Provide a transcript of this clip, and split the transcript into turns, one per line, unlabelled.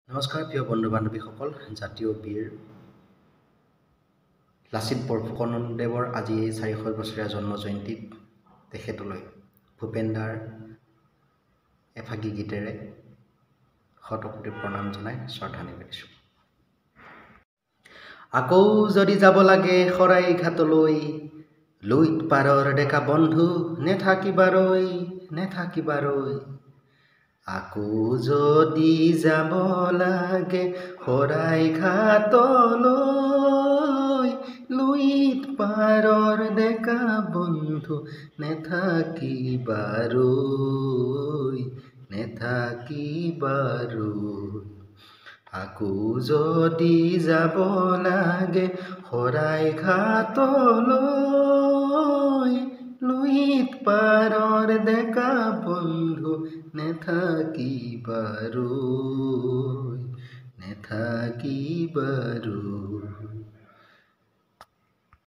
নমস্কাৰ প্ৰিয় বন্ধু বান্ধৱীসকল। জাতীয় বীৰ লাচিত বৰফুকনদেৱৰ আজি ৪০০ বছৰীয়া জন্ম জয়ন্তীত তেখেতলৈ ভূপেনদাৰ এফাকি গীতেৰে শতকোটি প্ৰণাম জনাই শ্ৰদ্ধা নিবেদিছোঁ। আকৌ যদি যাব লাগে শৰাইঘাটলৈ, লুইত পাৰৰ ডেকা বন্ধু নেথাকিবাৰৈ। আকৌ যদি যাব লাগে শৰাইঘাটলৈ, লুইত পাৰৰ ডেকা বন্ধু নেথাকিবাৰৈ। আকৌ যদি যাব লাগে শৰাইঘাটলৈ, লুইত পাৰৰ ডেকা বন্ধু নেথাকিবাৰৈ।